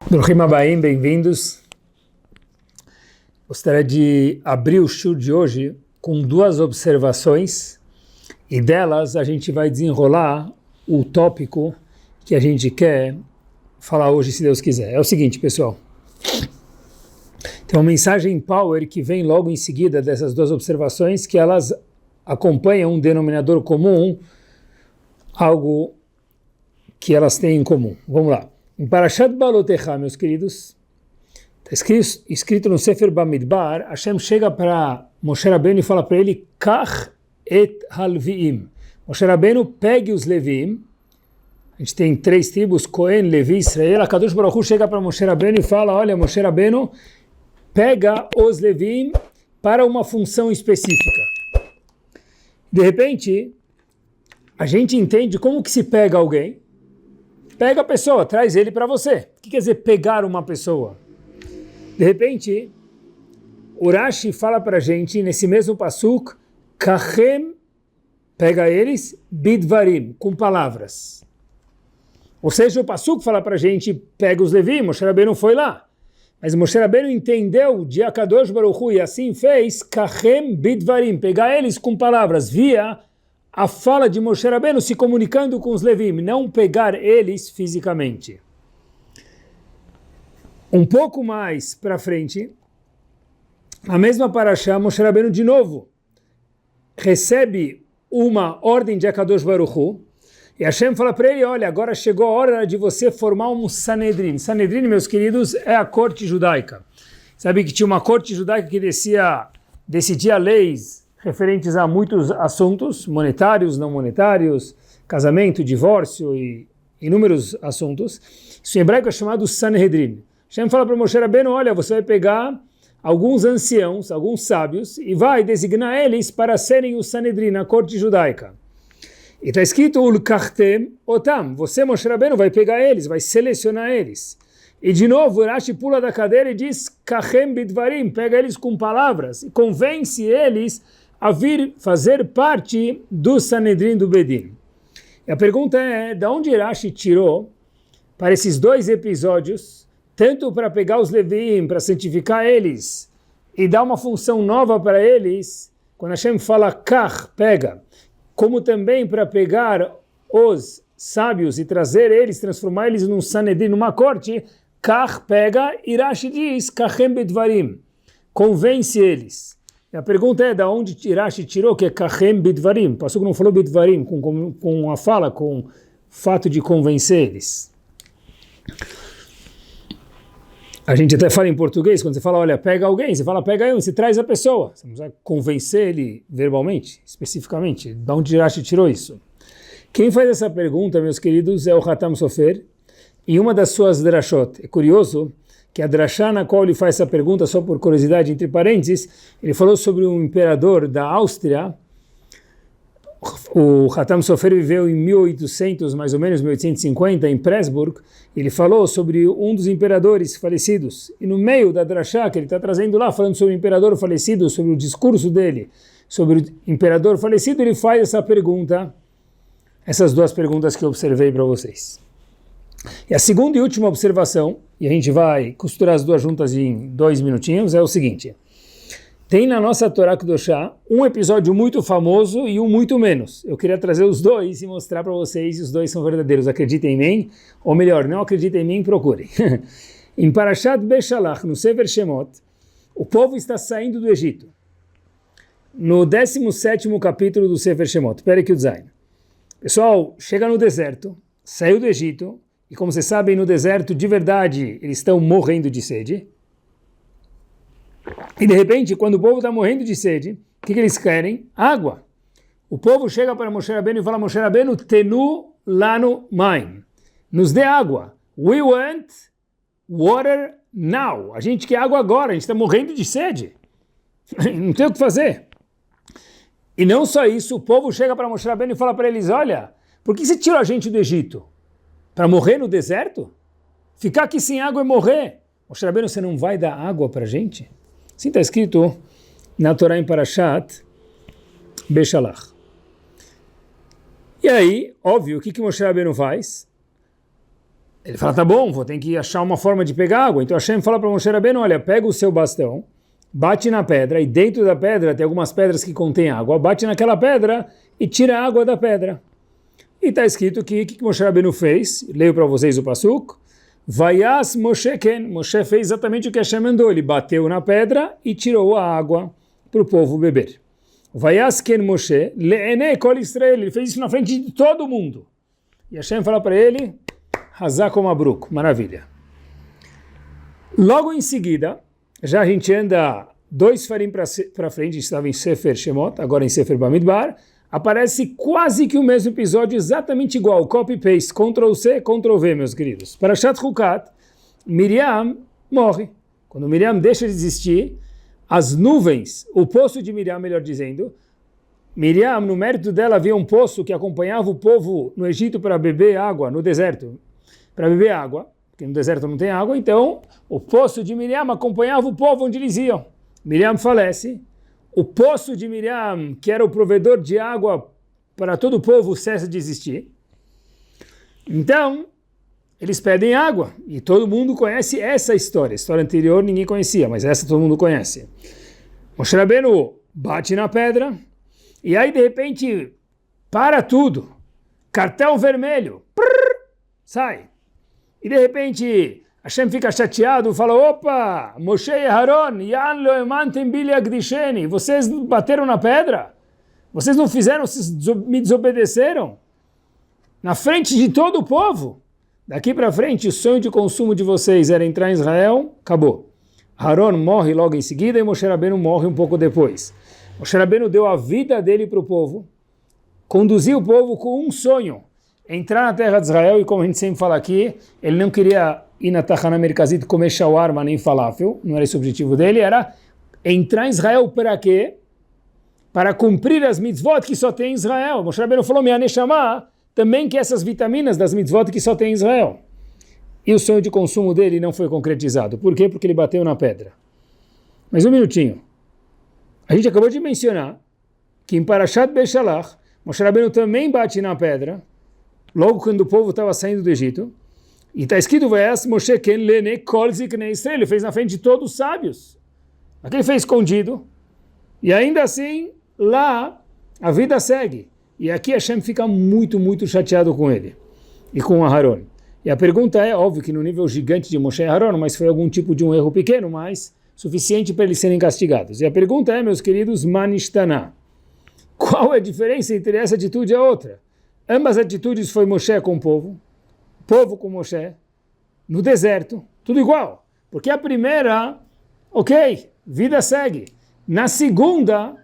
Bruhim Abaim, bem-vindos. Gostaria de abrir o shur de hoje com duas observações e delas a gente vai desenrolar o tópico que a gente quer falar hoje, se Deus quiser. É o seguinte, pessoal. Tem uma mensagem power que vem logo em seguida dessas duas observações que elas acompanham um denominador comum, algo que elas têm em comum. Vamos lá. Em Parashat Balotecha, meus queridos, está escrito no Sefer Bamidbar, Hashem chega para Moshe Rabbeinu e fala para ele, Kach et halviim. Moshe Rabbeinu, pegue os Leviim. A gente tem três tribos, Cohen, Levi, Israel. A Kadosh Baruch Hu chega para Moshe Rabbeinu e fala, olha, Moshe Rabbeinu, pega os Leviim para uma função específica. De repente, a gente entende como que se pega alguém. Pega a pessoa, traz ele para você. O que quer dizer pegar uma pessoa? De repente, Urashi fala para a gente, nesse mesmo pasuk, Kachem, pega eles, bidvarim, com palavras. Ou seja, o pasuk fala para a gente, pega os Levi, Moshe Rabbeinu foi lá. Mas Moshe Rabbeinu entendeu de Akadosh Baruch Hu e assim fez, Kachem, bidvarim, pegar eles com palavras, via a fala de Moshe Rabbeinu se comunicando com os Levim, não pegar eles fisicamente. Um pouco mais para frente, a mesma parashá, Moshe Rabbeinu de novo recebe uma ordem de Akadosh Baruch Hu, e Hashem fala para ele, olha, agora chegou a hora de você formar um Sanedrin. Sanedrin, meus queridos, é a corte judaica. Sabe que tinha uma corte judaica que decidia leis referentes a muitos assuntos, monetários, não monetários, casamento, divórcio e inúmeros assuntos. Isso em hebraico é chamado Sanhedrin. Hashem fala para Moshe Rabbeinu, olha, você vai pegar alguns anciãos, alguns sábios, e vai designar eles para serem o Sanhedrin, a corte judaica. E está escrito, Ulkachtem Otam, você, Moshe Rabbeinu, vai pegar eles, vai selecionar eles. E de novo, Rashi pula da cadeira e diz, Kachem Bidvarim, pega eles com palavras, e convence eles a vir fazer parte do Sanedrin do Bedin. E a pergunta é, de onde Rashi tirou para esses dois episódios, tanto para pegar os Leviim, para santificar eles, e dar uma função nova para eles, quando Hashem fala Kach, pega, como também para pegar os sábios e trazer eles, transformar eles num Sanedrin, numa corte, Kach, pega, e Rashi diz, Kachem Bedvarim, convence eles. E a pergunta é, da onde Rashi tirou que é Kachem Bidvarim? O passuco não falou Bidvarim, com a fala, com o fato de convencer eles. A gente até fala em português, quando você fala, olha, pega alguém, você fala, pega eu, você traz a pessoa. Você não precisa convencer ele verbalmente, especificamente. Da onde Rashi tirou isso? Quem faz essa pergunta, meus queridos, é o Hatam Sofer, em uma das suas drashot. É curioso que a drashá na qual ele faz essa pergunta, só por curiosidade, entre parênteses, ele falou sobre um imperador da Áustria. O Hatam Sofer viveu em 1800, mais ou menos, 1850, em Pressburg. Ele falou sobre um dos imperadores falecidos. E no meio da drashá que ele está trazendo lá, falando sobre o imperador falecido, sobre o discurso dele, sobre o imperador falecido, ele faz essa pergunta, essas duas perguntas que eu observei para vocês. E a segunda e última observação, e a gente vai costurar as duas juntas em 2 minutinhos, é o seguinte. Tem na nossa Torá Kedoshá um episódio muito famoso e um muito menos. Eu queria trazer os dois e mostrar para vocês, os dois são verdadeiros. Acreditem em mim, ou melhor, não acreditem em mim, procurem. Em Parashat Beshalach, no Sefer Shemot, o povo está saindo do Egito. No 17º capítulo do Sefer Shemot, Perek Yudzayin. Pessoal, chega no deserto, saiu do Egito, e como vocês sabem, no deserto, de verdade, eles estão morrendo de sede. E de repente, quando o povo está morrendo de sede, o que eles querem? Água. O povo chega para Moshe Rabbeinu e fala, Moshe Rabbeinu, tenu lanu maim. Nos dê água. We want water now. A gente quer água agora, a gente está morrendo de sede. Não tem o que fazer. E não só isso, o povo chega para Moshe Rabbeinu e fala para eles, olha, por que você tirou a gente do Egito? Para morrer no deserto? Ficar aqui sem água e morrer? Moshe Rabbeinu, você não vai dar água para a gente? Assim está escrito na Torá em Parashat Beshalach. E aí, óbvio, o que Moshe Rabbeinu faz? Ele fala, tá bom, vou ter que achar uma forma de pegar água. Então Hashem fala para Moshe Rabbeinu, olha, pega o seu bastão, bate na pedra, e dentro da pedra tem algumas pedras que contêm água, bate naquela pedra e tira a água da pedra. E está escrito que o que Moshe Rabbeinu fez, leio para vocês o pasuk, Vayas Moshe Ken, Moshe fez exatamente o que Hashem mandou, ele bateu na pedra e tirou a água para o povo beber. Vayas Ken Moshe, Le'ene Kol Israel, ele fez isso na frente de todo mundo. E Hashem fala para ele, Hazak Mabruk, maravilha. Logo em seguida, já a gente anda 2 farim para frente, estava em Sefer Shemot, agora em Sefer Bamidbar, aparece quase que o mesmo episódio, exatamente igual, copy-paste, Ctrl-C, Ctrl-V, meus queridos. Parashat Chukat, Miriam morre. Quando Miriam deixa de existir, as nuvens, o poço de Miriam, melhor dizendo, Miriam, no mérito dela, havia um poço que acompanhava o povo no Egito para beber água, no deserto, para beber água, porque no deserto não tem água, então o poço de Miriam acompanhava o povo onde eles iam. Miriam falece, o poço de Miriam, que era o provedor de água para todo o povo, cessa de existir. Então, eles pedem água, e todo mundo conhece essa história. A história anterior ninguém conhecia, mas essa todo mundo conhece. Moshe Rabbeinu bate na pedra, e aí de repente, para tudo, cartão vermelho, sai. E de repente, Hashem fica chateado, fala, opa, Moshe e Haron, Yan lo emantem biliagdisheni, vocês bateram na pedra? Vocês não fizeram, vocês me desobedeceram? Na frente de todo o povo? Daqui para frente, o sonho de consumo de vocês era entrar em Israel, acabou. Haron morre logo em seguida e Moshe Rabbeinu morre um pouco depois. Moshe Rabbeinu deu a vida dele para o povo, conduziu o povo com um sonho, entrar na terra de Israel, e como a gente sempre fala aqui, ele não queria ir na Tachana Merkazit comer shawarma nem falafel, não era esse o objetivo dele, era entrar em Israel para quê? Para cumprir as mitzvot que só tem em Israel. Moshe Rabbeinu falou, minha neshama também quer essas vitaminas das mitzvot que só tem em Israel. E o sonho de consumo dele não foi concretizado. Por quê? Porque ele bateu na pedra. Mas um minutinho. A gente acabou de mencionar que em Parashat Beshalach, Moshe Rabbeinu também bate na pedra, logo quando o povo estava saindo do Egito, e está escrito, Moshe Ken Lene Kol Ziknei Israel, ele fez na frente de todos os sábios. Aqui ele fez escondido, e ainda assim, lá, a vida segue. E aqui Hashem fica muito, muito chateado com ele, e com Aharon. E a pergunta é, óbvio que no nível gigante de Moshe e Aharon, mas foi algum tipo de um erro pequeno, mas suficiente para eles serem castigados. E a pergunta é, meus queridos, Manishtaná, qual é a diferença entre essa atitude e a outra? Ambas atitudes foi Moshe com o povo com Moshe, no deserto, tudo igual. Porque a primeira, ok, vida segue. Na segunda,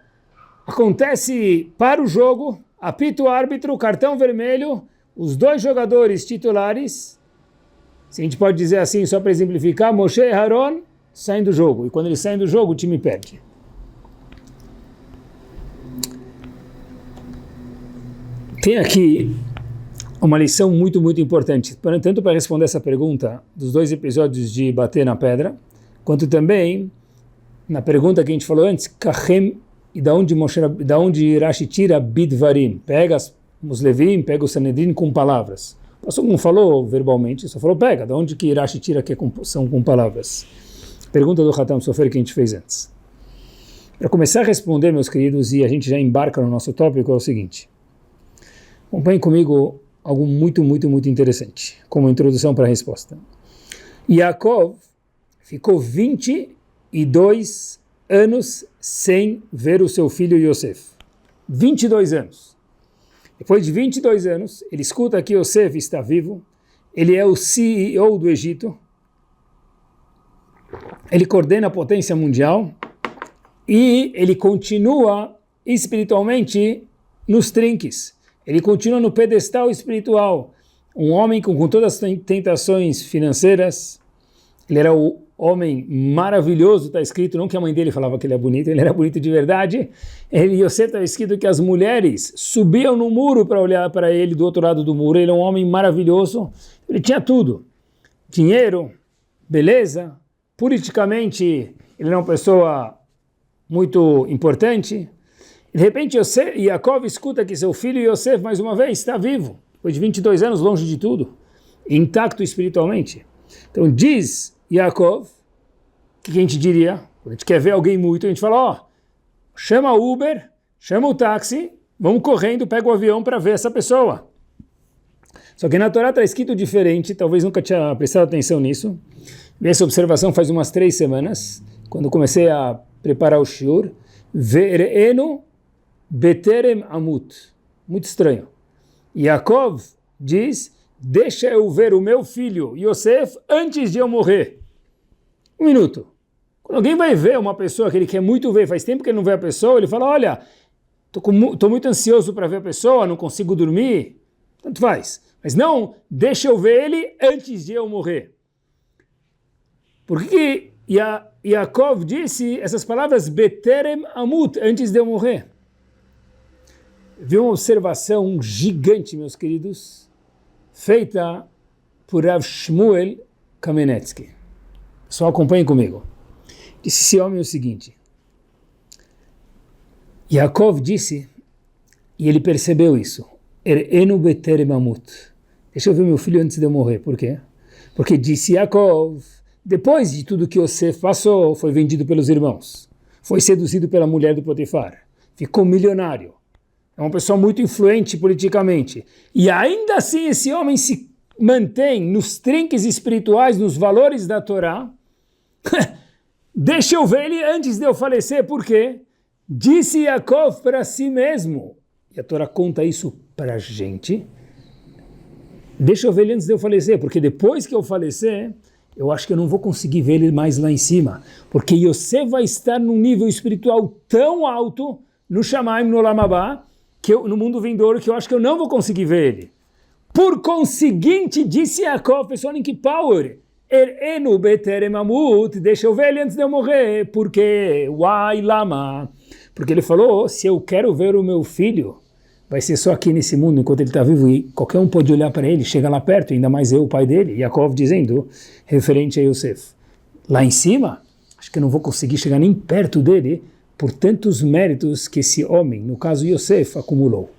acontece para o jogo, apita o árbitro, cartão vermelho, os 2 jogadores titulares, se a gente pode dizer assim, só para exemplificar, Moshe e Haron saem do jogo. E quando eles saem do jogo, o time perde. Tem aqui uma lição muito, muito importante, tanto para responder essa pergunta dos 2 episódios de bater na pedra, quanto também na pergunta que a gente falou antes, Kachem, e da onde Rashi tira Bidvarim, pega os Levim, pega o Sanedrin com palavras. O pastor não falou verbalmente, só falou pega, da onde que Rashi tira que são com palavras. Pergunta do Hatam Sofer que a gente fez antes. Para começar a responder, meus queridos, e a gente já embarca no nosso tópico, é o seguinte. Acompanhem comigo algo muito, muito, muito interessante, como introdução para a resposta. Yaakov ficou 22 anos sem ver o seu filho Yosef. 22 anos. Depois de 22 anos, ele escuta que Yosef está vivo, ele é o CEO do Egito, ele coordena a potência mundial e ele continua espiritualmente nos trinques. Ele continua no pedestal espiritual, um homem com todas as tentações financeiras. Ele era o homem maravilhoso, está escrito, não que a mãe dele falava que ele era bonito, ele era bonito de verdade. Yosef está escrito que as mulheres subiam no muro para olhar para ele do outro lado do muro. Ele é um homem maravilhoso, ele tinha tudo, dinheiro, beleza, politicamente ele era uma pessoa muito importante. De repente, Yaakov escuta que seu filho Yosef, mais uma vez, está vivo, depois de 22 anos, longe de tudo. intacto espiritualmente. Então diz Yaakov, o que a gente diria? Quando a gente quer ver alguém muito, a gente fala, ó, chama o Uber, chama o táxi, vamos correndo, pega o avião para ver essa pessoa. Só que na Torá está escrito diferente, talvez nunca tinha prestado atenção nisso. Vi essa observação faz umas 3 semanas, quando comecei a preparar o shiur. Ve're'enu beterem amut. Muito estranho. Yaakov diz, deixa eu ver o meu filho Yosef antes de eu morrer. 1 minuto. Quando alguém vai ver uma pessoa que ele quer muito ver, faz tempo que ele não vê a pessoa, ele fala, olha, estou muito ansioso para ver a pessoa, não consigo dormir. Tanto faz. Mas não, deixa eu ver ele antes de eu morrer. Por que Yaakov disse essas palavras beterem amut, antes de eu morrer? Vi uma observação gigante, meus queridos, feita por Rav Shmuel Kamenetsky. Só acompanhem comigo. Disse esse homem o seguinte: Yaakov disse, e ele percebeu isso, Er'enu beterem amut. Deixa eu ver meu filho antes de eu morrer. Por quê? Porque disse Yaakov, depois de tudo que Yosef passou, foi vendido pelos irmãos, foi seduzido pela mulher do Potifar, ficou milionário, é uma pessoa muito influente politicamente, e ainda assim esse homem se mantém nos trinques espirituais, nos valores da Torá. Deixa eu ver ele antes de eu falecer, por quê? Disse Yaakov para si mesmo, e a Torá conta isso para a gente, deixa eu ver ele antes de eu falecer, porque depois que eu falecer, eu acho que eu não vou conseguir ver ele mais lá em cima, porque Yosef vai estar num nível espiritual tão alto, no Shamaim, no Olam Haba, no mundo vindouro, que eu acho que eu não vou conseguir ver ele. Por conseguinte, disse Yaakov, pessoal, em que power? Er'enu beterem amut, deixa eu ver ele antes de eu morrer, porque, uai, lama, porque ele falou, se eu quero ver o meu filho, vai ser só aqui nesse mundo, enquanto ele está vivo, e qualquer um pode olhar para ele, chega lá perto, ainda mais eu, o pai dele, Yaakov dizendo, referente a Yosef. Lá em cima, acho que eu não vou conseguir chegar nem perto dele, por tantos méritos que esse homem, no caso Yosef, acumulou.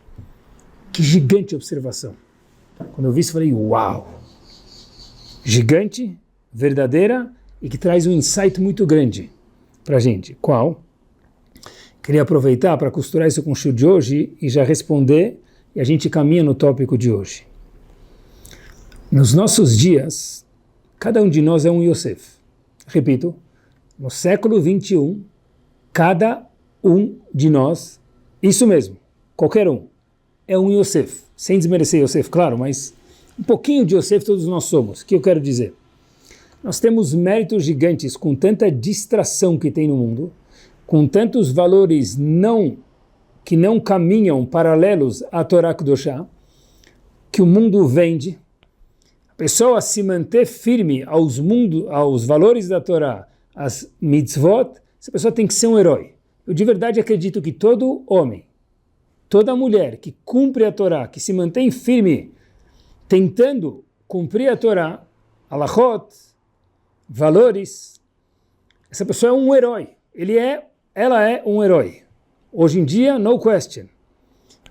Que gigante observação. Quando eu vi isso, falei, uau! Gigante, verdadeira, e que traz um insight muito grande para a gente. Qual? Queria aproveitar para costurar isso com o shiur de hoje e já responder, e a gente caminha no tópico de hoje. Nos nossos dias, cada um de nós é um Yosef. Repito, no século 21, cada um de nós, isso mesmo, qualquer um, é um Yosef. Sem desmerecer Yosef, claro, mas um pouquinho de Yosef todos nós somos. O que eu quero dizer? Nós temos méritos gigantes com tanta distração que tem no mundo, com tantos valores que não caminham paralelos à Torá Kedoshá, que o mundo vende. A pessoa se manter firme aos valores da Torá, às mitzvot, essa pessoa tem que ser um herói. Eu de verdade acredito que todo homem, toda mulher que cumpre a Torá, que se mantém firme, tentando cumprir a Torá, halachot, valores, essa pessoa é um herói. Ela é um herói. Hoje em dia, no question.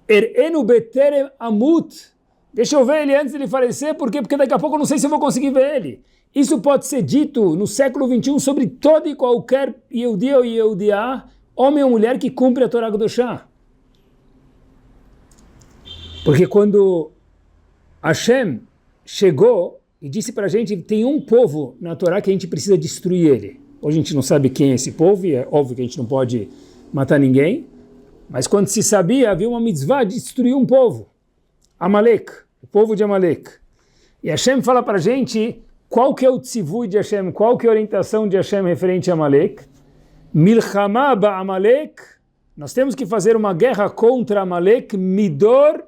Er'enu beterem amut. Deixa eu ver ele antes de ele falecer, por quê? Porque daqui a pouco eu não sei se eu vou conseguir ver ele. Isso pode ser dito no século 21 sobre todo e qualquer Yehudi ou Yehudiá, homem ou mulher que cumpre a Torá Kedoshá. Porque quando Hashem chegou e disse para a gente, tem um povo na Torá que a gente precisa destruir ele. Hoje a gente não sabe quem é esse povo, e é óbvio que a gente não pode matar ninguém, mas quando se sabia, havia uma mitzvah de destruir um povo, Amalek, o povo de Amalek. E Hashem fala para a gente, qual que é o tzivui de Hashem, qual que é a orientação de Hashem referente a Amalek? Milchama ba'Amalek, nós temos que fazer uma guerra contra Amalek, midor,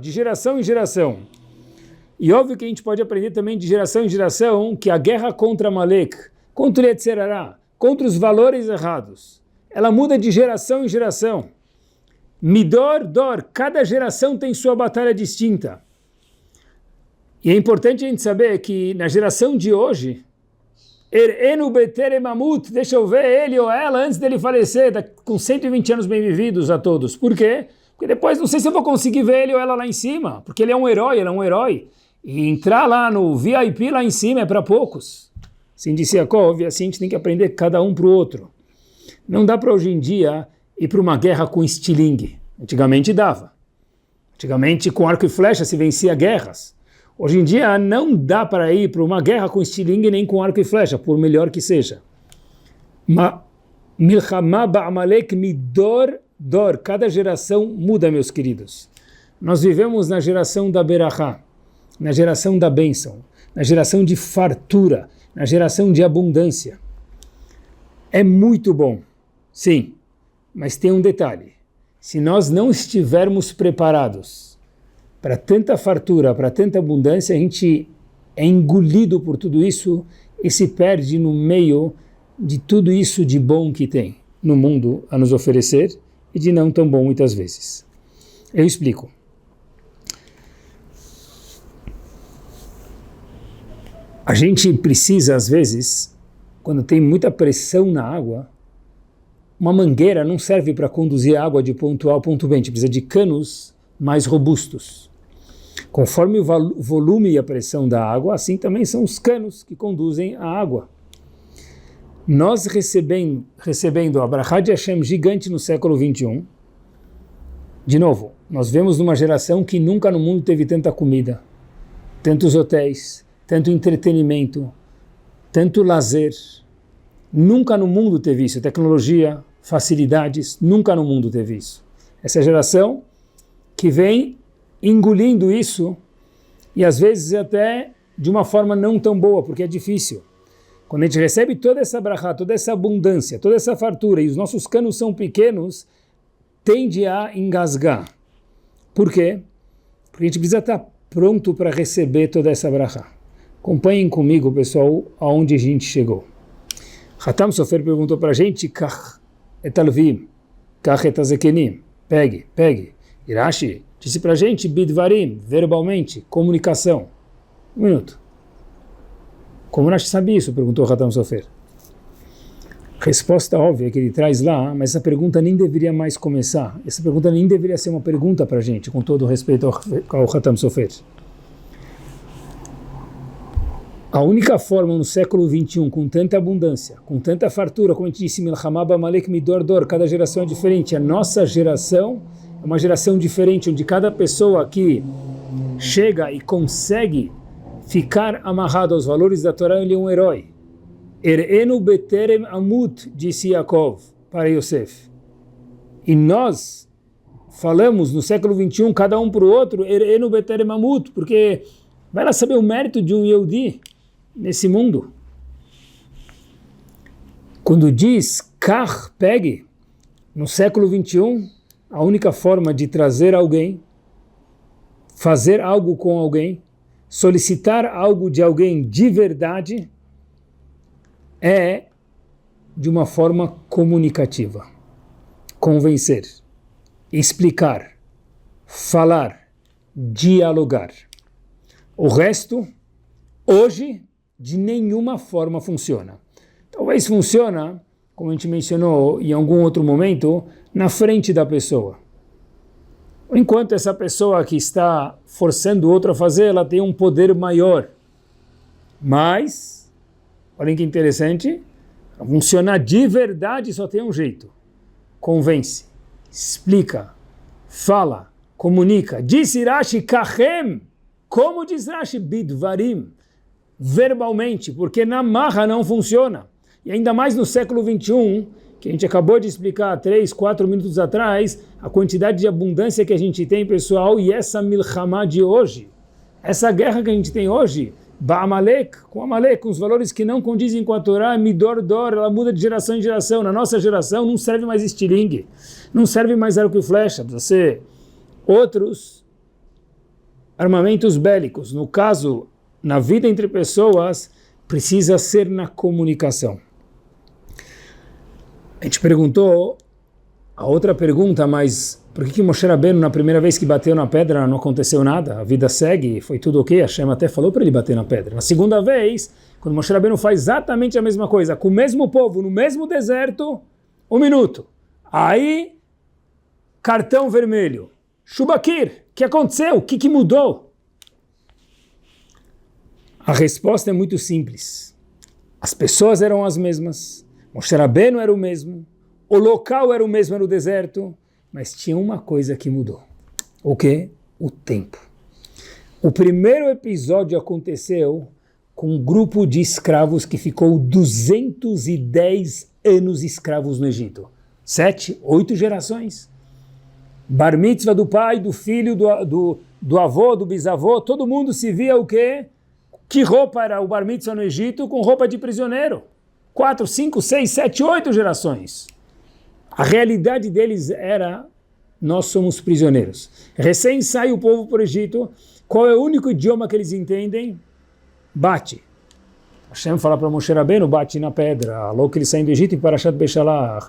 de geração em geração. E óbvio que a gente pode aprender também de geração em geração que a guerra contra Amalek, contra o Yetzerará, contra os valores errados, ela muda de geração em geração. Midor, cada geração tem sua batalha distinta. E é importante a gente saber que na geração de hoje, Er'enu beterem amut, deixa eu ver ele ou ela antes dele falecer, com 120 anos bem vividos a todos. Por quê? Porque depois não sei se eu vou conseguir ver ele ou ela lá em cima, porque ele é um herói, ela é um herói. e entrar lá no VIP lá em cima é para poucos. Assim disse Yaakov, e assim a gente tem que aprender cada um para o outro. Não dá para hoje em dia ir para uma guerra com estilingue. Antigamente dava. Antigamente com arco e flecha se vencia guerras. Hoje em dia não dá para ir para uma guerra com estilingue nem com arco e flecha, por melhor que seja. Milchama ba'amalek midor dor. Cada geração muda, meus queridos. Nós vivemos na geração da berachá, na geração da bênção, na geração de fartura, na geração de abundância. É muito bom, sim, mas tem um detalhe. Se nós não estivermos preparados para tanta fartura, para tanta abundância, a gente é engolido por tudo isso e se perde no meio de tudo isso de bom que tem no mundo a nos oferecer e de não tão bom muitas vezes. Eu explico. A gente precisa, às vezes, quando tem muita pressão na água, uma mangueira não serve para conduzir a água de ponto A ao ponto B, a gente precisa de canos mais robustos. Conforme o volume e a pressão da água, assim também são os canos que conduzem a água. Nós recebendo a Brachá de Hashem gigante no século 21, de novo, nós vemos numa geração que nunca no mundo teve tanta comida, tantos hotéis, tanto entretenimento, tanto lazer. Nunca no mundo teve isso. Tecnologia, facilidades, nunca no mundo teve isso. Essa geração que vem engolindo isso e às vezes até de uma forma não tão boa, porque é difícil. Quando a gente recebe toda essa brachá, toda essa abundância, toda essa fartura e os nossos canos são pequenos, tende a engasgar. Por quê? Porque a gente precisa estar pronto para receber toda essa brachá. Acompanhem comigo, pessoal, aonde a gente chegou. Hatam Sofer perguntou para a gente, Kach etalvim, Kach etazekenim, pegue. Irashi disse para a gente, bidvarim, verbalmente, comunicação. Um minuto. Como Rashi sabe isso? Perguntou Hatam Sofer. Resposta óbvia que ele traz lá, mas essa pergunta nem deveria mais começar. Essa pergunta nem deveria ser uma pergunta para a gente, com todo o respeito ao Hatam Sofer. A única forma no século 21, com tanta abundância, com tanta fartura, como a gente disse, Milchama ba'amalek midor dor, cada geração é diferente. A nossa geração é uma geração diferente, onde cada pessoa que chega e consegue ficar amarrado aos valores da Torá, ele é um herói. Er'enu beterem amut, disse Yaakov para Yosef. E nós falamos no século 21, cada um para o outro, Er'enu beterem amut, porque vai lá saber o mérito de um Yehudi nesse mundo. Quando diz Kach, pegue, no século 21, a única forma de trazer alguém, fazer algo com alguém, solicitar algo de alguém de verdade, é de uma forma comunicativa. Convencer, explicar, falar, dialogar. O resto, hoje, de nenhuma forma funciona. Talvez funciona, como a gente mencionou em algum outro momento, na frente da pessoa. Enquanto essa pessoa que está forçando o outro a fazer, ela tem um poder maior. Mas, olhem que interessante, para funcionar de verdade só tem um jeito. Convence, explica, fala, comunica. Diz Rashi kachem, como diz Rashi bidvarim, verbalmente, porque na marra não funciona. E ainda mais no século 21, que a gente acabou de explicar 3, 4 minutos atrás, a quantidade de abundância que a gente tem, pessoal, e essa milchama de hoje, essa guerra que a gente tem hoje, ba'amalek, com os valores que não condizem com a Torá, midor dor, ela muda de geração em geração. Na nossa geração não serve mais estilingue, não serve mais arco e flecha, precisa ser outros armamentos bélicos. No caso, na vida entre pessoas, precisa ser na comunicação. A gente perguntou a outra pergunta, mas por que Moshe Rabbeinu, na primeira vez que bateu na pedra, não aconteceu nada? A vida segue, foi tudo ok, Hashem até falou para ele bater na pedra. Na segunda vez, quando Moshe Rabbeinu faz exatamente a mesma coisa, com o mesmo povo, no mesmo deserto, 1 minuto. Aí, cartão vermelho. Shubakir, o que aconteceu? O que mudou? A resposta é muito simples. As pessoas eram as mesmas, Moshe Rabbeinu era o mesmo, o local era o mesmo, era o deserto, mas tinha uma coisa que mudou. O quê? O tempo. O primeiro episódio aconteceu com um grupo de escravos que ficou 210 anos escravos no Egito. 7, 8 gerações. Bar mitzvah do pai, do filho, do avô, do bisavô, todo mundo se via o quê? Que roupa era o bar mitzvah no Egito? Com roupa de prisioneiro. 4, 5, 6, 7, 8 gerações. A realidade deles era, nós somos prisioneiros. Recém sai o povo para o Egito, qual é o único idioma que eles entendem? Bate. Hashem fala para Moshe Rabbeinu, bate na pedra. Logo que eles saem do Egito, em Parashat Beshalach,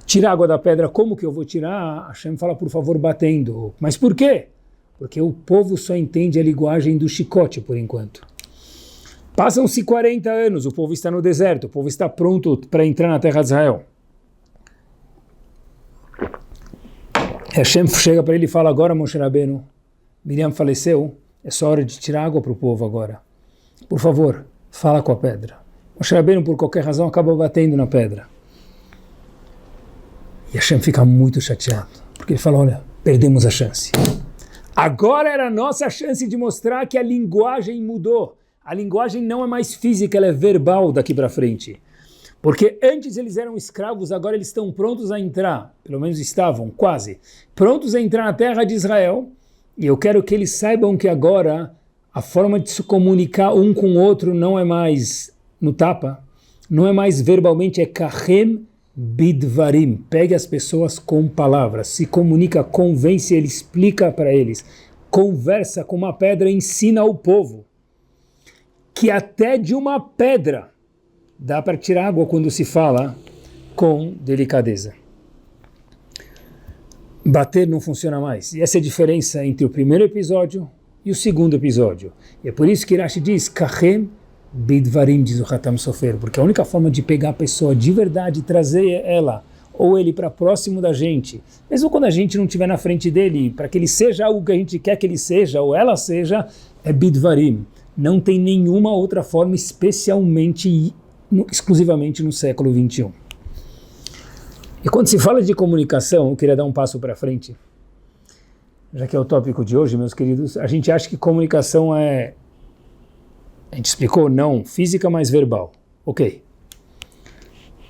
tira a água da pedra, como que eu vou tirar? Hashem fala, por favor, batendo. Mas por quê? Porque o povo só entende a linguagem do chicote, por enquanto. Passam-se 40 anos, o povo está no deserto, o povo está pronto para entrar na terra de Israel. Hashem chega para ele e fala, agora Moshe Rabbeinu, Miriam faleceu, é só hora de tirar água para o povo agora. Por favor, fala com a pedra. Moshe Rabbeinu, por qualquer razão, acaba batendo na pedra. E Hashem fica muito chateado, porque ele fala, olha, perdemos a chance. Agora era a nossa chance de mostrar que a linguagem mudou. A linguagem não é mais física, ela é verbal daqui para frente. Porque antes eles eram escravos, agora eles estão prontos a entrar, pelo menos estavam, quase, prontos a entrar na terra de Israel, e eu quero que eles saibam que agora a forma de se comunicar um com o outro não é mais no tapa, não é mais verbalmente, é kahem bidvarim, pegue as pessoas com palavras, se comunica, convence, ele explica para eles, conversa com uma pedra, ensina ao povo, que até de uma pedra dá para tirar água quando se fala com delicadeza. Bater não funciona mais. E essa é a diferença entre o primeiro episódio e o segundo episódio. E é por isso que Rashi diz, Kahem bidvarim, diz o Hatam Sofer, porque a única forma de pegar a pessoa de verdade, trazer ela ou ele para próximo da gente, mesmo quando a gente não estiver na frente dele, para que ele seja algo que a gente quer que ele seja, ou ela seja, é bidvarim. Não tem nenhuma outra forma, especialmente exclusivamente no século XXI. E quando se fala de comunicação, eu queria dar um passo para frente, já que é o tópico de hoje, meus queridos, a gente acha que comunicação é, a gente explicou, não física, mas verbal. Ok.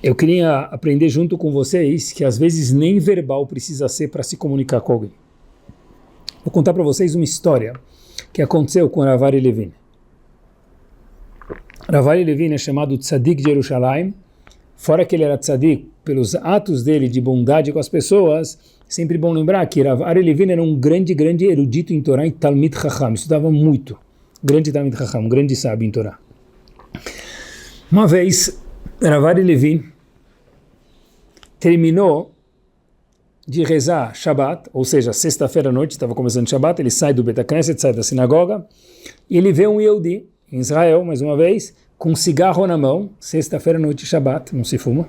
Eu queria aprender junto com vocês que às vezes nem verbal precisa ser para se comunicar com alguém. Vou contar para vocês uma história que aconteceu com Rav Ari Levin. Rav Ari Levin é chamado Tzadik de Jerusalém, fora que ele era Tzadik pelos atos dele de bondade com as pessoas, sempre bom lembrar que Rav Ari Levin era um grande erudito em Torá e Talmid Chacham, estudava muito, grande Talmid Chacham, um grande sábio em Torá. Uma vez, Rav Ari Levin terminou de rezar Shabbat, ou seja, sexta-feira à noite, estava começando Shabbat, ele sai do Bet HaKnesset, sai da sinagoga, e ele vê um Yehudi em Israel, mais uma vez, com um cigarro na mão, sexta-feira à noite, Shabbat, não se fuma,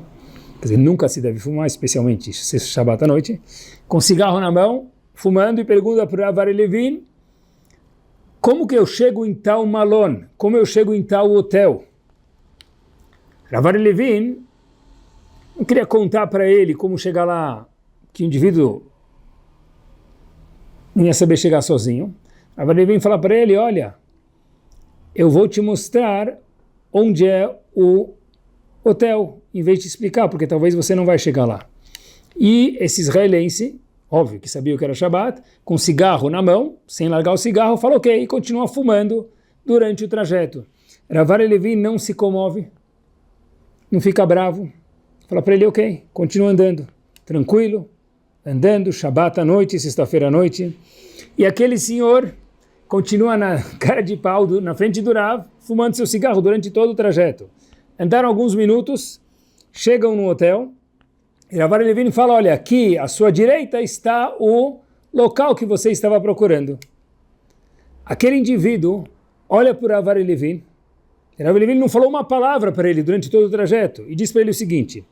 quer dizer, nunca se deve fumar, especialmente Shabbat à noite, com cigarro na mão, fumando, e pergunta para Rav Ari Levin, como que eu chego em tal malon? Como eu chego em tal hotel? Rav Ari Levin não queria contar para ele como chegar lá, que o indivíduo não ia saber chegar sozinho. Rav Ari Levin fala para ele, olha, eu vou te mostrar onde é o hotel, em vez de explicar, porque talvez você não vai chegar lá. E esse israelense, óbvio que sabia o que era Shabbat, com cigarro na mão, sem largar o cigarro, falou ok, e continua fumando durante o trajeto. Rav Ari Levin não se comove, não fica bravo, fala para ele ok, continua andando, tranquilo, andando, Shabbat à noite, sexta-feira à noite, e aquele senhor continua na cara de pau, na frente do Rav, fumando seu cigarro durante todo o trajeto. Andaram alguns minutos, chegam no hotel, e Rav Ari Levin fala, olha, aqui à sua direita está o local que você estava procurando. Aquele indivíduo olha para o Rav Ari Levin, e Rav Ari Levin não falou uma palavra para ele durante todo o trajeto, e diz para ele o seguinte,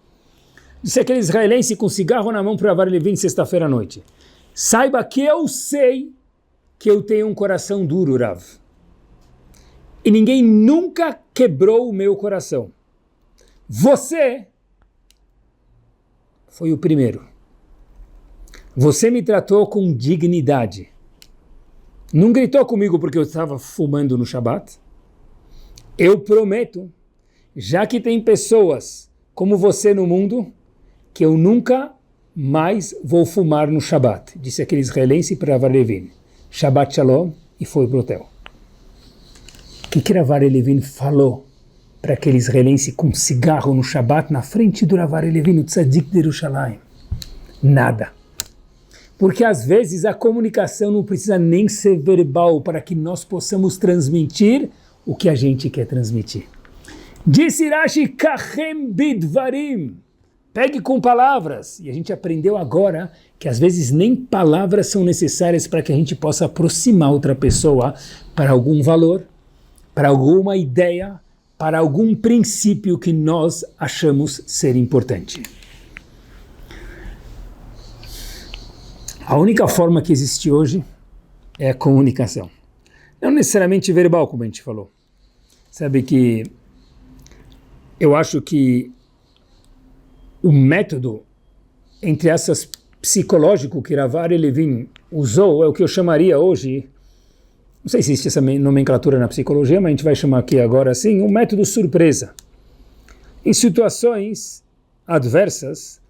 disse aquele israelense com cigarro na mão para o Rav Ari Levin sexta-feira à noite, saiba que eu sei que eu tenho um coração duro, Rav. e ninguém nunca quebrou o meu coração. Você foi o primeiro. Você me tratou com dignidade. Não gritou comigo porque eu estava fumando no Shabat. Eu prometo, já que tem pessoas como você no mundo, que eu nunca mais vou fumar no Shabat, disse aquele israelense para Rav Levin. Shabbat Shalom, e foi para o hotel. O que Rav Levin falou para aquele israelense com cigarro no Shabat na frente do Rav Levin, o Tzadik de Yerushalayim? Nada. Porque às vezes a comunicação não precisa nem ser verbal para que nós possamos transmitir o que a gente quer transmitir. Disse Rashi, Kachem bidvarim. Pegue com palavras. E a gente aprendeu agora que às vezes nem palavras são necessárias para que a gente possa aproximar outra pessoa para algum valor, para alguma ideia, para algum princípio que nós achamos ser importante. A única forma que existe hoje é a comunicação. Não necessariamente verbal, como a gente falou. Sabe que eu acho que o método, entre essas psicológico que Rav Levin usou, é o que eu chamaria hoje, não sei se existe essa nomenclatura na psicologia, mas a gente vai chamar aqui agora assim, um método surpresa. Em situações adversas,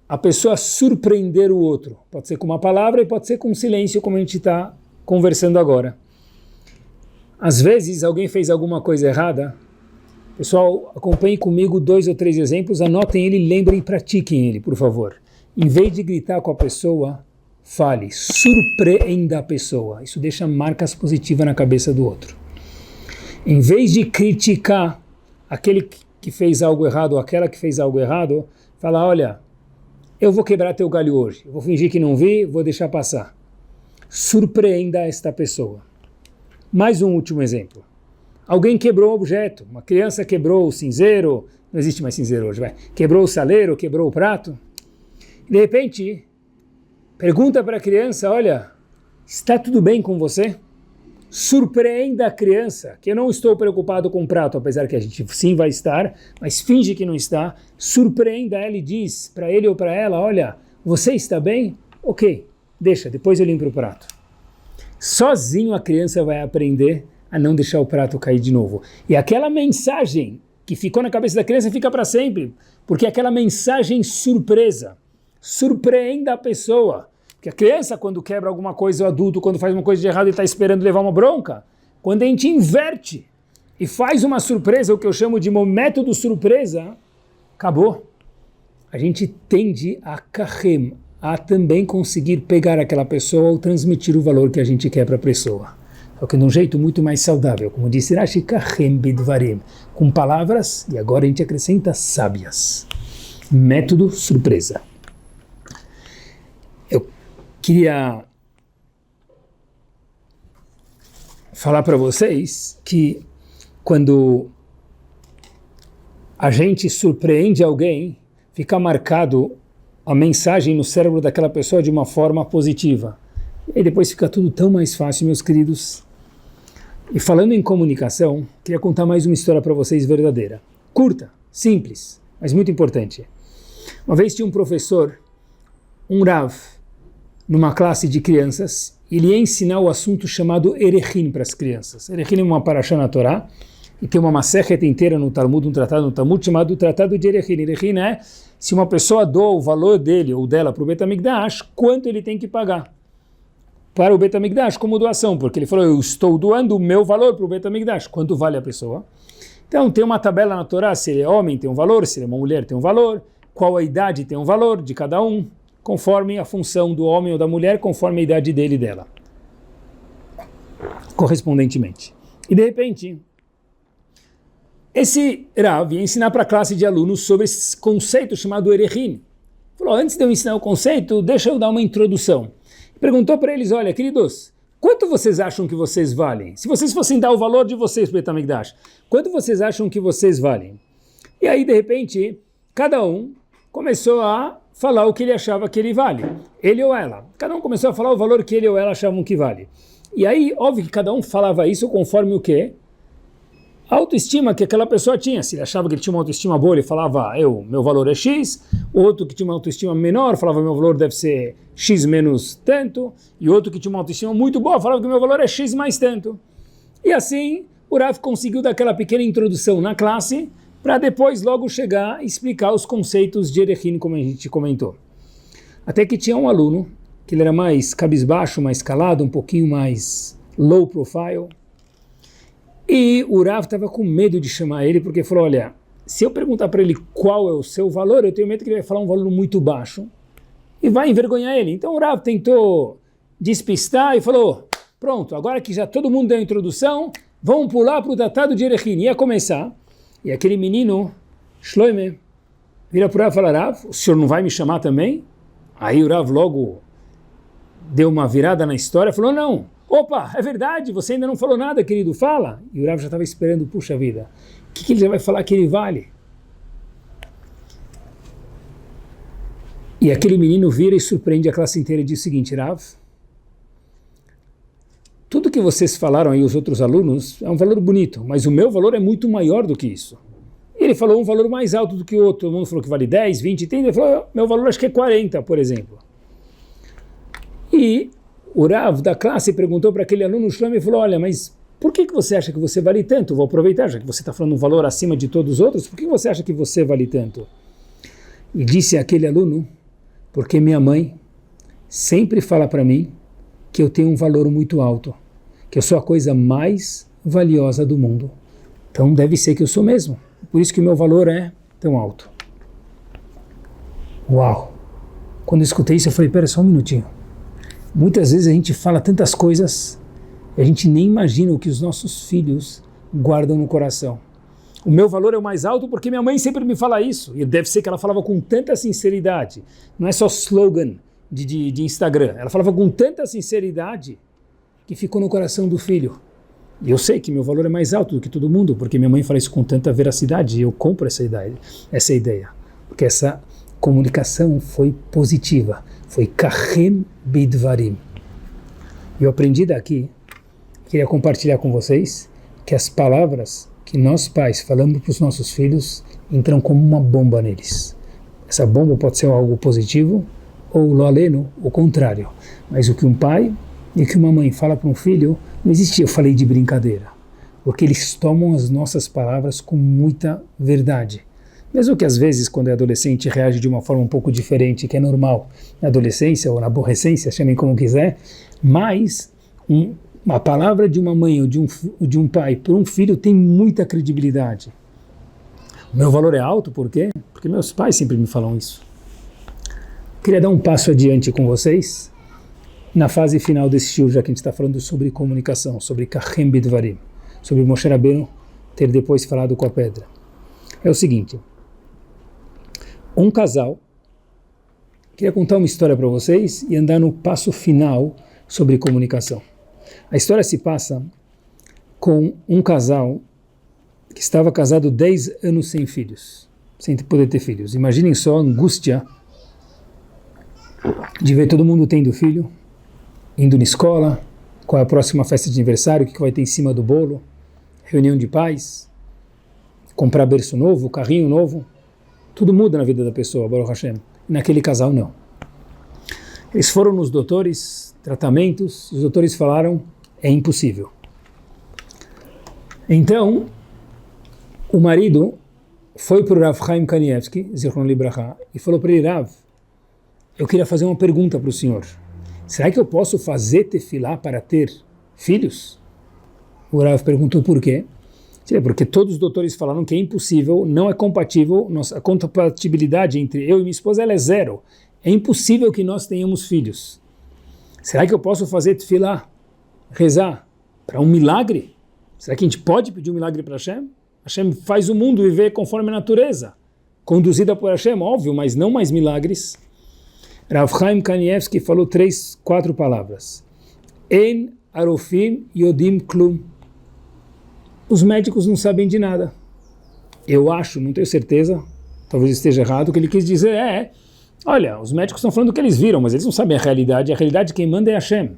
a pessoa surpreender o outro. Pode ser com uma palavra e pode ser com um silêncio, como a gente está conversando agora. Às vezes, alguém fez alguma coisa errada. Pessoal, acompanhem comigo 2 ou 3 exemplos, anotem ele, lembrem e pratiquem ele, por favor. Em vez de gritar com a pessoa, fale, surpreenda a pessoa. Isso deixa marcas positivas na cabeça do outro. Em vez de criticar aquele que fez algo errado ou aquela que fez algo errado, fala, olha, eu vou quebrar teu galho hoje, eu vou fingir que não vi, vou deixar passar. Surpreenda esta pessoa. Mais um último exemplo. Alguém quebrou um objeto, uma criança quebrou o cinzeiro, não existe mais cinzeiro hoje, vai. Quebrou o saleiro, quebrou o prato. De repente, pergunta para a criança, olha, está tudo bem com você? Surpreenda a criança, que eu não estou preocupado com o prato, apesar que a gente sim vai estar, mas finge que não está. Surpreenda ela e diz para ele ou para ela, olha, você está bem? Ok, deixa, depois eu limpo o prato. Sozinho a criança vai aprender a não deixar o prato cair de novo. E aquela mensagem que ficou na cabeça da criança fica para sempre, porque é aquela mensagem surpresa. Surpreenda a pessoa. Porque a criança, quando quebra alguma coisa, o adulto, quando faz uma coisa de errado e está esperando levar uma bronca, quando a gente inverte e faz uma surpresa, o que eu chamo de método surpresa, acabou. A gente tende a kachem, a também conseguir pegar aquela pessoa ou transmitir o valor que a gente quer para a pessoa. Só que de um jeito muito mais saudável, como disse Rashi, kachem bidvarim, com palavras, e agora a gente acrescenta sábias. Método surpresa. Eu queria falar para vocês que quando a gente surpreende alguém, fica marcado a mensagem no cérebro daquela pessoa de uma forma positiva. E depois fica tudo tão mais fácil, meus queridos. E falando em comunicação, queria contar mais uma história para vocês verdadeira. Curta, simples, mas muito importante. Uma vez tinha um professor, um Rav, numa classe de crianças, ele ia ensinar o assunto chamado Erechim para as crianças. Erechim é uma parashá na Torá, e tem uma masechet inteira no Talmud, um tratado no Talmud chamado Tratado de Erechim. Erechim é se uma pessoa doa o valor dele ou dela para o Beit HaMikdash, quanto ele tem que pagar para o Beit HaMikdash como doação, porque ele falou, eu estou doando o meu valor para o Beit HaMikdash, quanto vale a pessoa? Então tem uma tabela na Torá, se ele é homem tem um valor, se ele é uma mulher tem um valor, qual a idade tem um valor de cada um, conforme a função do homem ou da mulher, conforme a idade dele e dela, correspondentemente. E de repente, esse Rav ia ensinar para a classe de alunos sobre esse conceito chamado Erechim. Falou, antes de eu ensinar o conceito, deixa eu dar uma introdução. Perguntou para eles, olha, queridos, quanto vocês acham que vocês valem? Se vocês fossem dar o valor de vocês para o Beit HaMikdash, quanto vocês acham que vocês valem? E aí, de repente, cada um começou a falar o que ele achava que ele vale. Ele ou ela. Cada um começou a falar o valor que ele ou ela achavam que vale. E aí, óbvio que cada um falava isso conforme o quê? a autoestima que aquela pessoa tinha. Se ele achava que ele tinha uma autoestima boa, ele falava, meu valor é X. Outro que tinha uma autoestima menor falava, meu valor deve ser X menos tanto. E outro que tinha uma autoestima muito boa falava que meu valor é X mais tanto. E assim, o Rav conseguiu dar aquela pequena introdução na classe, para depois logo chegar e explicar os conceitos de Erechim, como a gente comentou. Até que tinha um aluno, que ele era mais cabisbaixo, mais calado, um pouquinho mais low profile. E o Rav estava com medo de chamar ele, porque falou, olha, se eu perguntar para ele qual é o seu valor, eu tenho medo que ele vai falar um valor muito baixo e vai envergonhar ele. Então o Rav tentou despistar e falou, pronto, agora que já todo mundo deu a introdução, vamos pular para o tratado de Erechim. Ia começar, e aquele menino, Shloime, vira para o Rav e fala, Rav, o senhor não vai me chamar também? Aí o Rav logo deu uma virada na história, falou, não, opa, é verdade, você ainda não falou nada, querido, fala. E o Rav já estava esperando, puxa vida, o que ele já vai falar que ele vale? E aquele menino vira e surpreende a classe inteira e diz o seguinte, Rav, tudo que vocês falaram aí, os outros alunos, é um valor bonito, mas o meu valor é muito maior do que isso. Ele falou um valor mais alto do que o outro, todo mundo falou que vale 10, 20, 30, ele falou, meu valor acho que é 40, por exemplo. E o Rav da classe perguntou para aquele aluno, o Shlomo, e falou, olha, mas por que você acha que você vale tanto? Vou aproveitar, já que você está falando um valor acima de todos os outros, por que você acha que você vale tanto? E disse aquele aluno, porque minha mãe sempre fala para mim que eu tenho um valor muito alto, que eu sou a coisa mais valiosa do mundo. Então deve ser que eu sou mesmo. Por isso que o meu valor é tão alto. Uau! Quando eu escutei isso, eu falei, pera só um minutinho. Muitas vezes a gente fala tantas coisas, a gente nem imagina o que os nossos filhos guardam no coração. O meu valor é o mais alto porque minha mãe sempre me fala isso. E deve ser que ela falava com tanta sinceridade. Não é só slogan de Instagram. Ela falava com tanta sinceridade que ficou no coração do filho. E eu sei que meu valor é mais alto do que todo mundo, porque minha mãe fala isso com tanta veracidade e eu compro essa ideia. Porque essa comunicação foi positiva. Foi kachem bidvarim. E eu aprendi daqui, queria compartilhar com vocês, que as palavras que nós pais falamos para os nossos filhos entram como uma bomba neles. Essa bomba pode ser algo positivo ou lo aleno, o contrário. Mas o que um pai e o que uma mãe fala para um filho, não existe, eu falei de brincadeira. Porque eles tomam as nossas palavras com muita verdade. Mesmo que às vezes, quando é adolescente, reage de uma forma um pouco diferente, que é normal na adolescência ou na aborrecência, chamem como quiser, mas a palavra de uma mãe ou de um pai para um filho tem muita credibilidade. O meu valor é alto, por quê? Porque meus pais sempre me falam isso. Queria dar um passo adiante com vocês, na fase final desse shiur, já que a gente está falando sobre comunicação, sobre kachem bidvarim, sobre Moshe Rabbeinu ter depois falado com a pedra. É o seguinte, um casal, queria contar uma história para vocês e andar no passo final sobre comunicação. A história se passa com um casal que estava casado 10 anos sem filhos, sem poder ter filhos. Imaginem só a angústia de ver todo mundo tendo filho, indo na escola, qual é a próxima festa de aniversário, o que vai ter em cima do bolo, reunião de pais, comprar berço novo, carrinho novo, tudo muda na vida da pessoa, Baruch Hashem. Naquele casal não. Eles foram nos doutores, tratamentos, os doutores falaram, é impossível. Então, o marido foi para o Rav Chaim Kanievsky, Zichron Libraha, e falou para ele, Rav, eu queria fazer uma pergunta para o senhor. Será que eu posso fazer tefilá para ter filhos? O Rav perguntou por quê. Porque todos os doutores falaram que é impossível, não é compatível, a compatibilidade entre eu e minha esposa ela é zero. É impossível que nós tenhamos filhos. Será que eu posso fazer tefilá, rezar, para um milagre? Será que a gente pode pedir um milagre para Hashem? Hashem faz o mundo viver conforme a natureza, conduzida por Hashem, óbvio, mas não mais milagres. Rav Chaim Kanievsky falou 4 palavras. En arofim yodim klum. Os médicos não sabem de nada. Eu acho, não tenho certeza, talvez esteja errado, o que ele quis dizer olha, os médicos estão falando o que eles viram, mas eles não sabem a realidade quem manda é Hashem.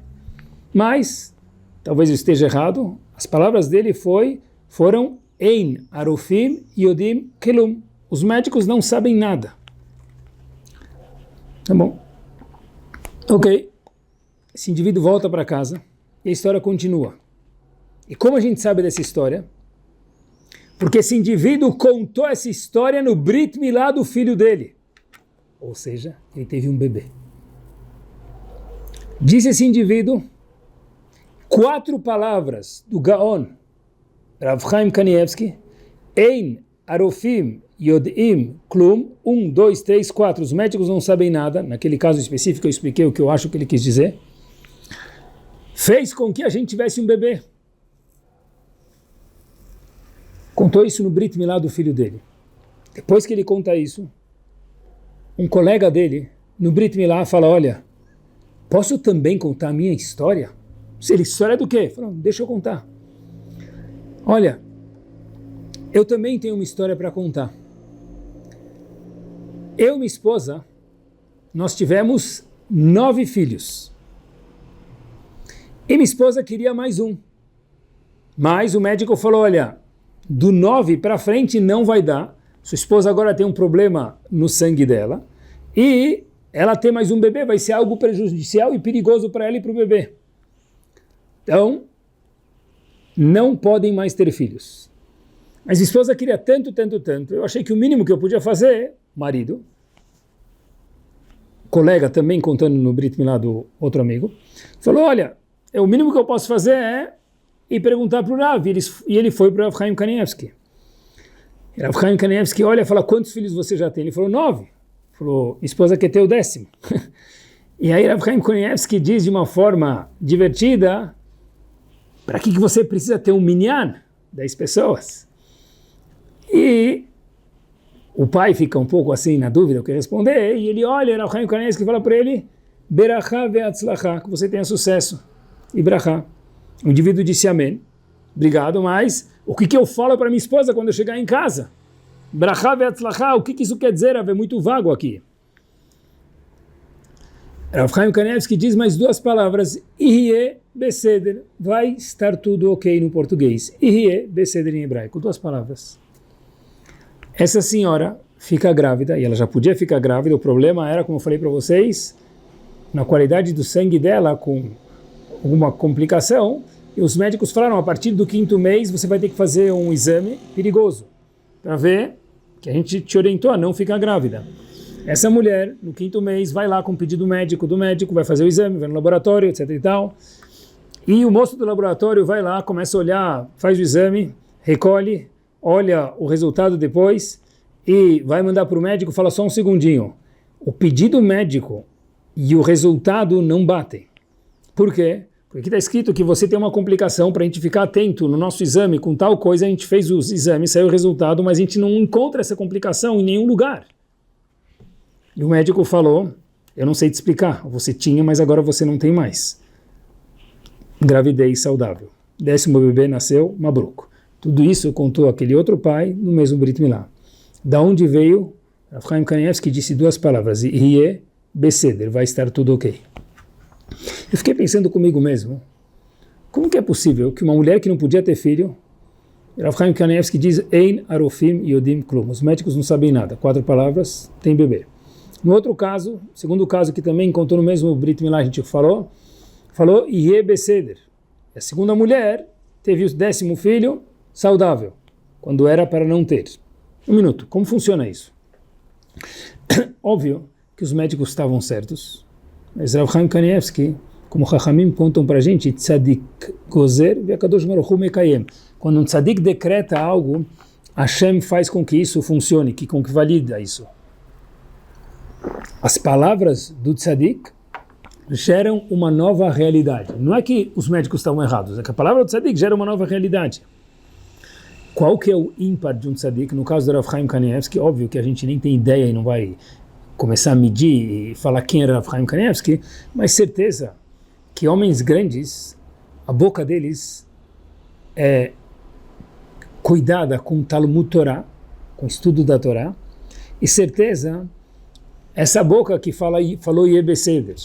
Mas, talvez eu esteja errado, as palavras dele foram Ein arofim yodim kelum. Os médicos não sabem nada. Tá bom. Ok. Esse indivíduo volta para casa e a história continua. E como a gente sabe dessa história? Porque esse indivíduo contou essa história no Brit Milá do filho dele. Ou seja, ele teve um bebê. Disse esse indivíduo 4 palavras do Gaon, Rav Chaim Kanievsky, Ein arofim yodim klum, 1, 2, 3, 4, os médicos não sabem nada, naquele caso específico eu expliquei o que eu acho que ele quis dizer, fez com que a gente tivesse um bebê. Contou isso no Brit Milá do filho dele. Depois que ele conta isso, um colega dele, no Brit Milá, fala, olha, posso também contar a minha história? Ele, história do quê? Falou, deixa eu contar. Olha, eu também tenho uma história para contar. Eu e minha esposa, nós tivemos 9 filhos. E minha esposa queria mais um. Mas o médico falou, olha, do 9 para frente não vai dar. Sua esposa agora tem um problema no sangue dela. E ela ter mais um bebê vai ser algo prejudicial e perigoso para ela e para o bebê. Então, não podem mais ter filhos. Mas a esposa queria tanto, tanto, tanto. Eu achei que o mínimo que eu podia fazer, marido, colega também contando no Brit Milá do outro amigo, falou, olha, o mínimo que eu posso fazer é ir perguntar para o Rav. E ele foi para o Rav Chaim Kanievsky. Rav Chaim Kanievsky olha e fala, quantos filhos você já tem? Ele falou, 9. Falou, minha esposa quer ter o 10º. E aí Rav Chaim Kanievsky diz de uma forma divertida, para que você precisa ter um minyan? 10 pessoas. E o pai fica um pouco assim na dúvida o que responder, e ele olha, Rav Chaim Kanievsky fala para ele, Berachá ve'atzlachá, que você tenha sucesso. E brachá. O indivíduo disse amém. Obrigado, mas o que eu falo para minha esposa quando eu chegar em casa? Brachá ve'atzlachá, o que isso quer dizer? É muito vago aqui. Rav Chaim Kanievsky diz mais 2 palavras, Ihye beseder, vai estar tudo ok no português. Ihye beseder em hebraico, 2 palavras. Essa senhora fica grávida, e ela já podia ficar grávida, o problema era, como eu falei para vocês, na qualidade do sangue dela, com alguma complicação, e os médicos falaram, a partir do 5º mês você vai ter que fazer um exame perigoso, para ver que a gente te orientou a não ficar grávida. Essa mulher, no 5º mês, vai lá com o pedido médico do médico, vai fazer o exame, vai no laboratório, etc e tal. E o moço do laboratório vai lá, começa a olhar, faz o exame, recolhe, olha o resultado depois e vai mandar para o médico, fala só um segundinho. O pedido médico e o resultado não batem. Por quê? Porque aqui está escrito que você tem uma complicação, para a gente ficar atento no nosso exame com tal coisa, a gente fez os exames, saiu o resultado, mas a gente não encontra essa complicação em nenhum lugar. E o médico falou, eu não sei te explicar, você tinha, mas agora você não tem mais. Gravidez saudável. 10º bebê nasceu, Mabruk. Tudo isso contou aquele outro pai no mesmo Brit Milá. Da onde veio? Rav Chaim Kanievsky disse 2 palavras, Ihye beseder, vai estar tudo ok. Eu fiquei pensando comigo mesmo, como que é possível que uma mulher que não podia ter filho, Rav Chaim Kanievsky diz, Ein arofim yodim klum, os médicos não sabem nada, 4 palavras, tem bebê. No outro caso, segundo caso que também contou no mesmo Brit Milá, a gente falou Ihye beseder. A segunda mulher teve o 10º filho saudável, quando era para não ter. Um minuto, como funciona isso? Óbvio que os médicos estavam certos, mas Rav Chaim Kanievsky, como Chachamim contam para a gente, tzadik gozer ve'akadosh baruch hu mekayem. Quando um tzadik decreta algo, Hashem faz com que isso funcione, com que valida isso. As palavras do tzadik geram uma nova realidade. Não é que os médicos estavam errados, é que a palavra do tzadik gera uma nova realidade. Qual que é o ímpar de um tzadik? No caso do Rav Chaim Kanievsky, óbvio que a gente nem tem ideia e não vai começar a medir e falar quem era Rav Chaim Kanievsky, mas certeza que homens grandes, a boca deles é cuidada com Talmud Torá, com estudo da Torá, e certeza essa boca que falou Yebeseder,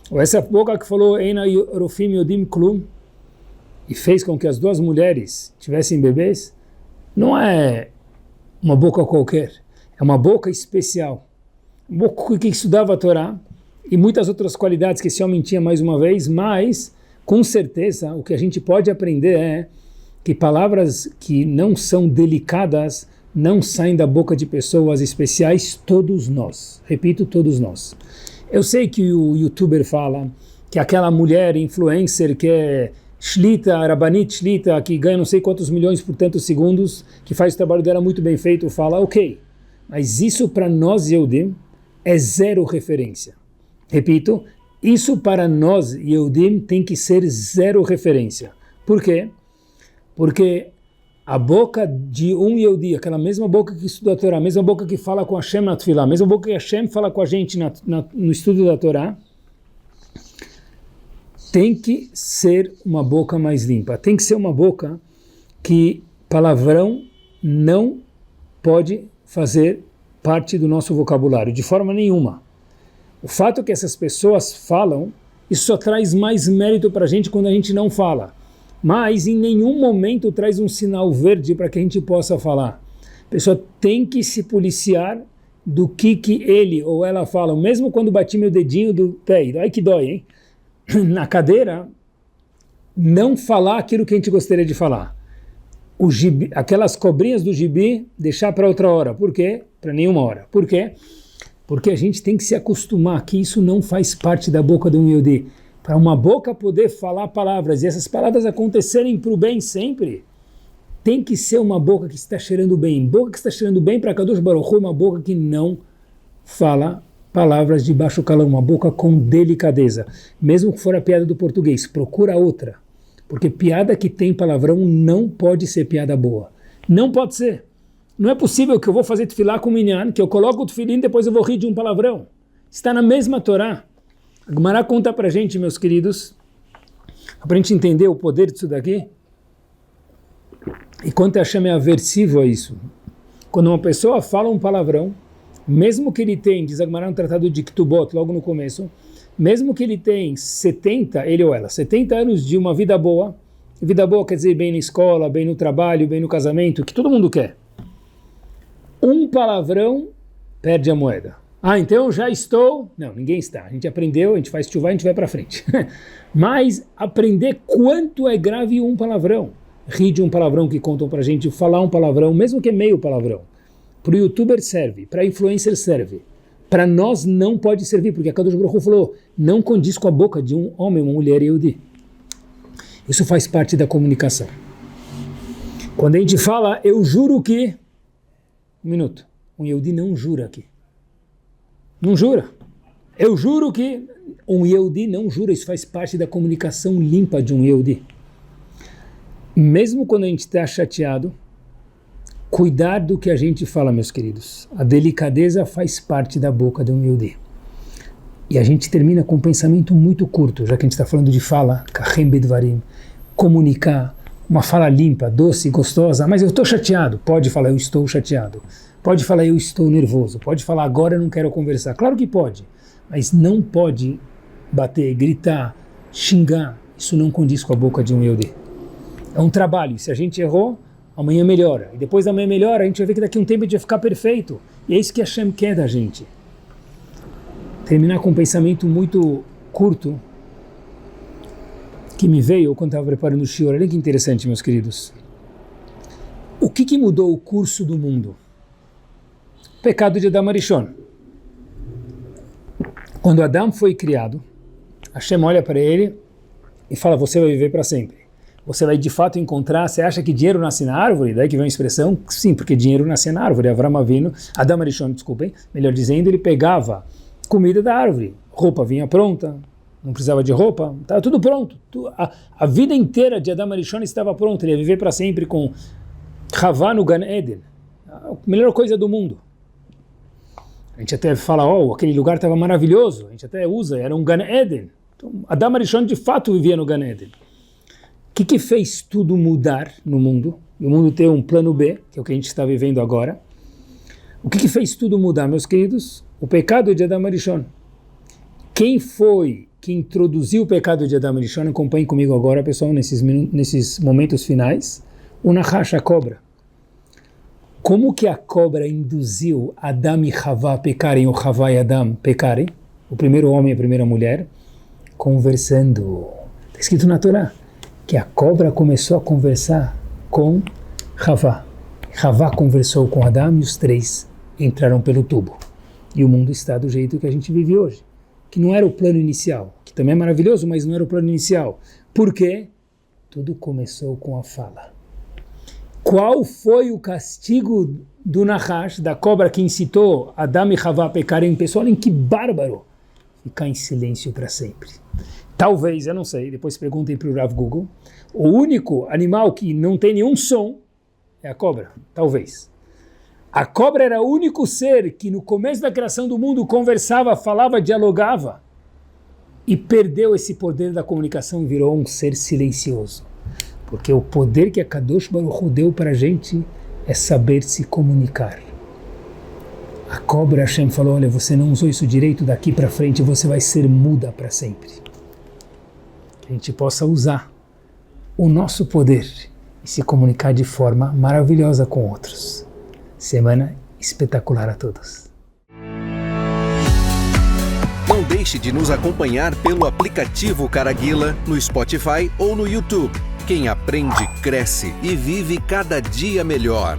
ou essa boca que falou Eina Rofim Yodim Klum, e fez com que as 2 mulheres tivessem bebês, não é uma boca qualquer, é uma boca especial. Uma boca que estudava a Torá e muitas outras qualidades que esse homem tinha mais uma vez, mas com certeza o que a gente pode aprender é que palavras que não são delicadas não saem da boca de pessoas especiais, todos nós. Repito, todos nós. Eu sei que o youtuber fala que aquela mulher influencer que é Shlita, Rabanit Shlita, que ganha não sei quantos milhões por tantos segundos, que faz o trabalho dela muito bem feito, fala, ok, mas isso para nós Yehudim é zero referência. Repito, isso para nós Yehudim tem que ser zero referência. Por quê? Porque a boca de um Yehudi, aquela mesma boca que estuda a Torá, a mesma boca que fala com Hashem na Tfilah, a mesma boca que Hashem fala com a gente no estudo da Torá, tem que ser uma boca mais limpa. Tem que ser uma boca que palavrão não pode fazer parte do nosso vocabulário, de forma nenhuma. O fato que essas pessoas falam, isso só traz mais mérito para a gente quando a gente não fala. Mas em nenhum momento traz um sinal verde para que a gente possa falar. A pessoa tem que se policiar do que ele ou ela fala. Mesmo quando bati meu dedinho do pé, ai que dói, hein? Na cadeira, não falar aquilo que a gente gostaria de falar. O gibi, aquelas cobrinhas do gibi, deixar para outra hora. Por quê? Para nenhuma hora. Por quê? Porque a gente tem que se acostumar que isso não faz parte da boca de um Yehudi. Para uma boca poder falar palavras e essas palavras acontecerem para o bem sempre, tem que ser uma boca que está cheirando bem. Boca que está cheirando bem para Kadosh Baruch Hu é uma boca que não fala palavras de baixo calão, uma boca com delicadeza. Mesmo que for a piada do português, procura outra. Porque piada que tem palavrão não pode ser piada boa. Não pode ser. Não é possível que eu vou fazer tefilá com o minyan, que eu coloco o tefilim e depois eu vou rir de um palavrão. Está na mesma Torá. A Gemara conta pra gente, meus queridos, para a gente entender o poder disso daqui, e quanto Hashem é aversivo a isso. Quando uma pessoa fala um palavrão, mesmo que ele tenha, diz a Gemara no Tratado de Ketubot, logo no começo, mesmo que ele tenha 70, ele ou ela, 70 anos de uma vida boa quer dizer bem na escola, bem no trabalho, bem no casamento, que todo mundo quer. Um palavrão perde a moeda. Ah, então já estou... Não, ninguém está. A gente aprendeu, a gente faz chuvá, a gente vai para frente. Mas aprender quanto é grave um palavrão. Rir de um palavrão que contam para a gente, falar um palavrão, mesmo que é meio palavrão. Para o youtuber serve, para influencer serve. Para nós não pode servir, porque a Kadosh Baruch Hu falou, não condiz com a boca de um homem, uma mulher Yehudi. Isso faz parte da comunicação. Quando a gente fala, eu juro que... Um minuto. Um Yehudi não jura aqui. Não jura. Eu juro que um Yehudi não jura. Isso faz parte da comunicação limpa de um Yehudi. Mesmo quando a gente está chateado, cuidar do que a gente fala, meus queridos. A delicadeza faz parte da boca de um Yehudi. E a gente termina com um pensamento muito curto, já que a gente está falando de fala, kachem bedvarim, comunicar, uma fala limpa, doce, gostosa, mas eu estou chateado. Pode falar, eu estou chateado. Pode falar, eu estou nervoso. Pode falar, agora eu não quero conversar. Claro que pode, mas não pode bater, gritar, xingar. Isso não condiz com a boca de um Yehudi. É um trabalho. Se a gente errou, amanhã melhora. E depois da manhã melhora, a gente vai ver que daqui a um tempo a gente vai ficar perfeito. E é isso que Hashem quer da gente. Terminar com um pensamento muito curto que me veio quando estava preparando o shiur. Olha que interessante, meus queridos. O que mudou o curso do mundo? Pecado de Adam Arishon. Quando Adam foi criado, Hashem olha para ele e fala, você vai viver para sempre. Você vai de fato encontrar, você acha que dinheiro nasce na árvore? Daí que vem a expressão, sim, porque dinheiro nasce na árvore. Avram Avinu, Adam Arishon, desculpem, melhor dizendo, ele pegava comida da árvore, roupa vinha pronta, não precisava de roupa, estava tudo pronto. A vida inteira de Adam Arishon estava pronta, ele ia viver para sempre com Havá no Gan Eden, a melhor coisa do mundo. A gente até fala, aquele lugar estava maravilhoso, a gente até usa, era um Gan Eden. Então, Adam Arishon de fato vivia no Gan Eden. O que fez tudo mudar no mundo? E o mundo ter um plano B, que é o que a gente está vivendo agora. O que fez tudo mudar, meus queridos? O pecado de Adam Arishon. Quem foi que introduziu o pecado de Adam Arishon? Acompanhe comigo agora, pessoal, nesses momentos finais. O Nahash, a cobra. Como que a cobra induziu Adam e Havá a pecarem, ou Havá e Adam pecarem? O primeiro homem e a primeira mulher, conversando. Está escrito na Torá que a cobra começou a conversar com Havá. Havá conversou com Adam e os três entraram pelo tubo. E o mundo está do jeito que a gente vive hoje. Que não era o plano inicial, que também é maravilhoso, mas não era o plano inicial. Por quê? Tudo começou com a fala. Qual foi o castigo do Nahash, da cobra que incitou Adam e Havá a pecarem? Pessoal, olhem que bárbaro! Ficar em silêncio para sempre. Talvez, eu não sei, depois perguntem para o Rav Google, o único animal que não tem nenhum som é a cobra, talvez. A cobra era o único ser que no começo da criação do mundo conversava, falava, dialogava e perdeu esse poder da comunicação e virou um ser silencioso. Porque o poder que a Kadosh Baruch Hu deu para a gente é saber se comunicar. A cobra, Hashem falou, olha, você não usou isso direito, daqui para frente você vai ser muda para sempre. Que a gente possa usar o nosso poder e se comunicar de forma maravilhosa com outros. Semana espetacular a todos. Não deixe de nos acompanhar pelo aplicativo Caraguila, no Spotify ou no YouTube. Quem aprende, cresce e vive cada dia melhor.